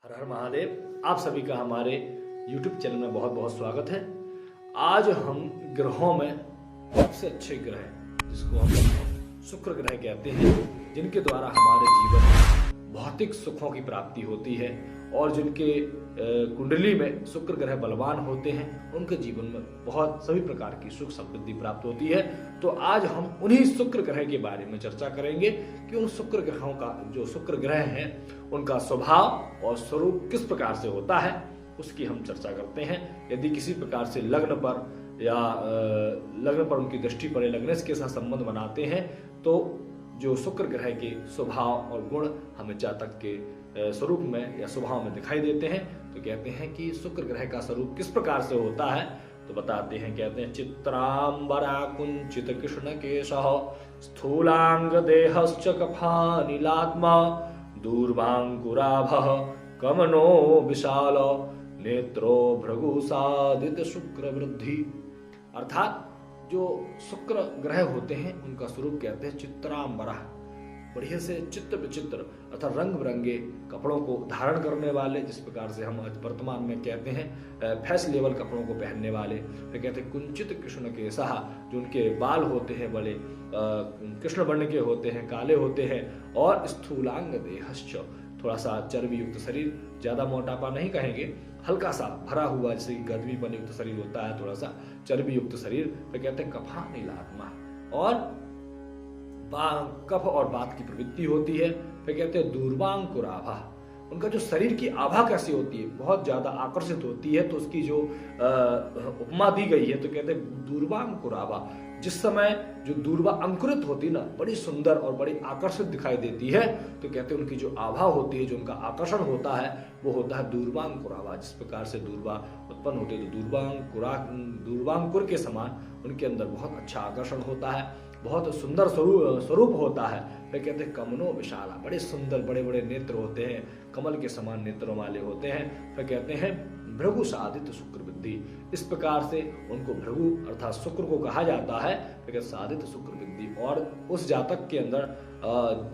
हर हर महादेव। आप सभी का हमारे YouTube चैनल में बहुत बहुत स्वागत है। आज हम ग्रहों में सबसे अच्छे ग्रह जिसको हम शुक्र ग्रह कहते हैं, जिनके द्वारा हमारे जीवन में भौतिक सुखों की प्राप्ति होती है और जिनके कुंडली में शुक्र ग्रह बलवान होते हैं, उनके जीवन में बहुत सभी प्रकार की सुख समृद्धि प्राप्त होती है। तो आज हम उन्हीं शुक्र ग्रह के बारे में चर्चा करेंगे कि उन शुक्र ग्रहों का जो शुक्र ग्रह हैं उनका स्वभाव और स्वरूप किस प्रकार से होता है, उसकी हम चर्चा करते हैं। यदि किसी प्रकार से लग्न पर उनकी दृष्टि पड़े, लग्न के साथ संबंध बनाते हैं, तो जो शुक्र ग्रह के स्वभाव और गुण हमें जातक के स्वरूप में या स्वभाव में दिखाई देते हैं। तो कहते हैं कि शुक्र ग्रह का स्वरूप किस प्रकार से होता है, तो बताते हैं। कहते हैं चित्रांबरा कुंचित कृष्ण केशः स्थूलांग देहश्च कफानिलात्मा दूर्वांकुराभः कमनो विशाल नेत्रो भृगुसादित शुक्र वृद्धि। अर्थात जो शुक्र ग्रह होते हैं उनका स्वरूप कहते हैं चित्रांबरा, बढ़िया से चित्र विचित्र अर्थात रंग बिरंगे कपड़ों को धारण करने वाले, जिस प्रकार से हम आज वर्तमान में कहते हैं फैशन लेवल कपड़ों को पहनने वाले। फिर कहते हैं कुंचित कृष्ण केशः, जो उनके बाल होते हैं बड़े कृष्ण वर्ण के होते हैं, काले होते हैं। और स्थूलांग देहश्च, थोड़ा सा चर्बी युक्त शरीर, ज्यादा मोटापा नहीं कहेंगे, हल्का सा भरा हुआ, जैसे गद्दीपन युक्त शरीर होता है, थोड़ा सा चर्बी युक्त शरीर। फिर कहते हैं कफानिलात्मा, और कफ और बात की प्रवृत्ति होती है। फिर कहते हैं दूर्वांकुराभा, उनका जो शरीर की आभा कैसी होती है, बहुत ज्यादा आकर्षित होती है। तो उसकी जो उपमा दी गई है, तो कहते हैं दूर्वांकुराभा, जिस समय जो दूर्वा अंकुरित होती है ना, बड़ी सुंदर और बड़ी आकर्षित दिखाई देती है। तो कहते हैं उनकी जो आभा होती है, जो उनका आकर्षण होता है, वो होता है दूर्वांकुराभा। जिस प्रकार से दूर्वा उत्पन्न होती है, तो दूर्वांकुर के समान उनके अंदर बहुत अच्छा आकर्षण होता है, बहुत सुंदर स्वरूप होता है। फिर कहते हैं कमनो विशाला, बड़े सुंदर बड़े बड़े नेत्र होते हैं, कमल के समान नेत्रों वाले होते हैं। फिर कहते हैं भृगु सादित शुक्र वृद्धि, इस प्रकार से उनको भृगु अर्थात शुक्र को कहा जाता है। फिर सादित शुक्र वृद्धि, और उस जातक के अंदर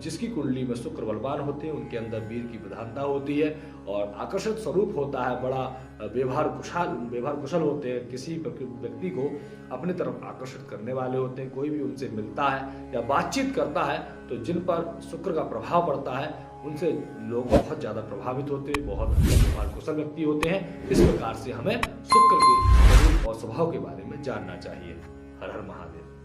जिसकी कुंडली में शुक्र बलवान होते हैं, उनके अंदर वीर की प्रधानता होती है और आकर्षित स्वरूप होता है, बड़ा व्यवहार कुशल होते हैं, किसी व्यक्ति को अपनी तरफ आकर्षित करने वाले होते हैं। कोई भी उनसे मिलता है या बातचीत करता है, तो जिन पर शुक्र का प्रभाव पड़ता है, उनसे लोग बहुत ज्यादा प्रभावित होते हैं, बहुत व्यवहार कुशल व्यक्ति होते हैं। इस प्रकार से हमें शुक्र के स्वरूप और स्वभाव के बारे में जानना चाहिए। हर हर महादेव।